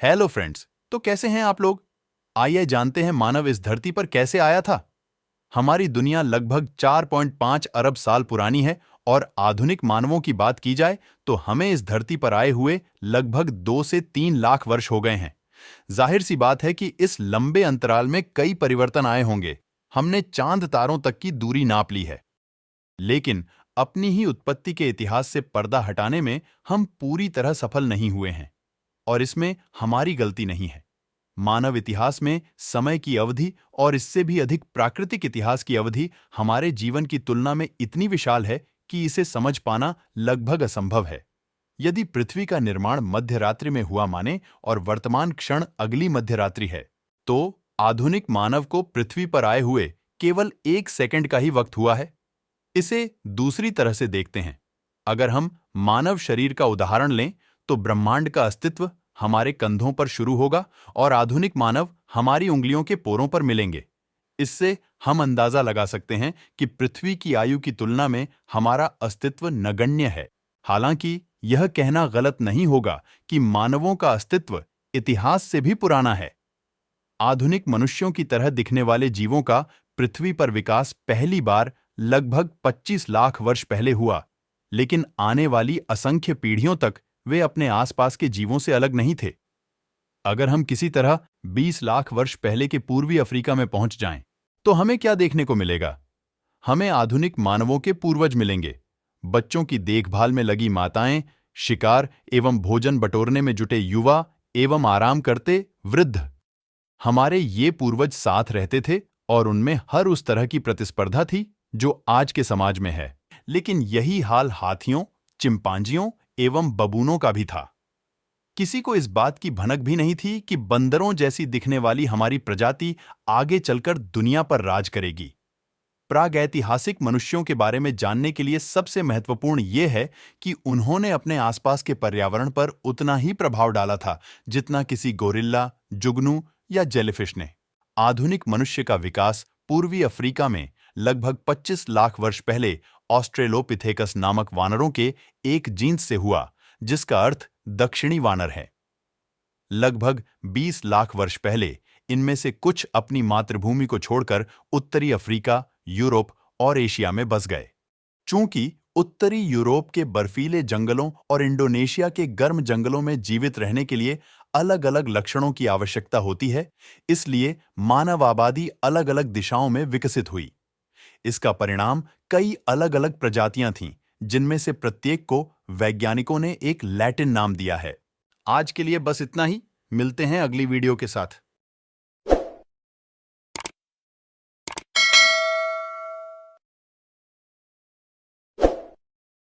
Hello friends, तो कैसे हैं आप लोग? आइए जानते हैं मानव इस धरती पर कैसे आया था। हमारी दुनिया लगभग 4.5 अरब साल पुरानी है और आधुनिक मानवों की बात की जाए तो हमें इस धरती पर आए हुए लगभग 2 से 3 लाख वर्ष हो गए हैं। जाहिर सी बात है कि इस लंबे अंतराल में कई परिवर्तन आए होंगे। हमने चांद तारों तक की दूरी नाप ली है। लेकिन अपनी ही उत्पत्ति के इतिहास से पर्दा हटाने में हम पूरी तरह सफल नहीं हुए हैं। और इसमें हमारी गलती नहीं है। मानव इतिहास में समय की अवधि और इससे भी अधिक प्राकृतिक इतिहास की अवधि हमारे जीवन की तुलना में इतनी विशाल है कि इसे समझ पाना लगभग असंभव है। यदि पृथ्वी का निर्माण मध्य रात्रि में हुआ माने और वर्तमान क्षण अगली मध्य रात्रि है, तो आधुनिक मानव को पृथ्वी पर आए हुए केवल 1 सेकंड का ही वक्त हुआ है। इसे दूसरी तरह से देखते हैं। अगर हम मानव शरीर का उदाहरण लें, तो ब्रह्मांड का अस्तित्व हमारे कंधों पर शुरू होगा और आधुनिक मानव हमारी उंगलियों के पोरों पर मिलेंगे। इससे हम अंदाजा लगा सकते हैं कि पृथ्वी की आयु की तुलना में हमारा अस्तित्व नगण्य है। हालांकि यह कहना गलत नहीं होगा कि मानवों का अस्तित्व इतिहास से भी पुराना है। आधुनिक मनुष्यों की तरह दिखने वाले जीवों का पृथ्वी पर विकास पहली बार लगभग 25 लाख वर्ष पहले हुआ, लेकिन आने वाली असंख्य पीढ़ियों तक वे अपने आसपास के जीवों से अलग नहीं थे। अगर हम किसी तरह 20 लाख वर्ष पहले के पूर्वी अफ्रीका में पहुंच जाएं, तो हमें क्या देखने को मिलेगा? हमें आधुनिक मानवों के पूर्वज मिलेंगे। बच्चों की देखभाल में लगी माताएं, शिकार एवं भोजन बटोरने में जुटे युवा एवं आराम करते वृद्ध। हमारे ये पूर्वज साथ रहते थे और उनमें हर उस तरह की प्रतिस्पर्धा थी जो आज के समाज में है। लेकिन यही हाल हाथियों, चिंपांजियों एवं बबूनों का भी था। किसी को इस बात की भनक भी नहीं थी कि बंदरों जैसी दिखने वाली हमारी प्रजाति आगे चलकर दुनिया पर राज करेगी। प्रागैतिहासिक मनुष्यों के बारे में जानने के लिए सबसे महत्वपूर्ण यह है कि उन्होंने अपने आसपास के पर्यावरण पर उतना ही प्रभाव डाला था जितना किसी गोरिल्ला, जुगनू या जेलीफिश ने। आधुनिक मनुष्य का विकास पूर्वी अफ्रीका में लगभग 25 लाख वर्ष पहले ऑस्ट्रेलोपिथेकस नामक वानरों के एक जीन्स से हुआ, जिसका अर्थ दक्षिणी वानर है। लगभग 20 लाख वर्ष पहले इनमें से कुछ अपनी मातृभूमि को छोड़कर उत्तरी अफ्रीका, यूरोप और एशिया में बस गए। चूंकि उत्तरी यूरोप के बर्फीले जंगलों और इंडोनेशिया के गर्म जंगलों में जीवित रहने के लिए अलग-अलग लक्षणों की आवश्यकता होती है, इसलिए मानव आबादी अलग-अलग दिशाओं में विकसित हुई। इसका परिणाम कई अलग-अलग प्रजातियां थीं, जिनमें से प्रत्येक को वैज्ञानिकों ने एक लैटिन नाम दिया है। आज के लिए बस इतना ही। मिलते हैं अगली वीडियो के साथ।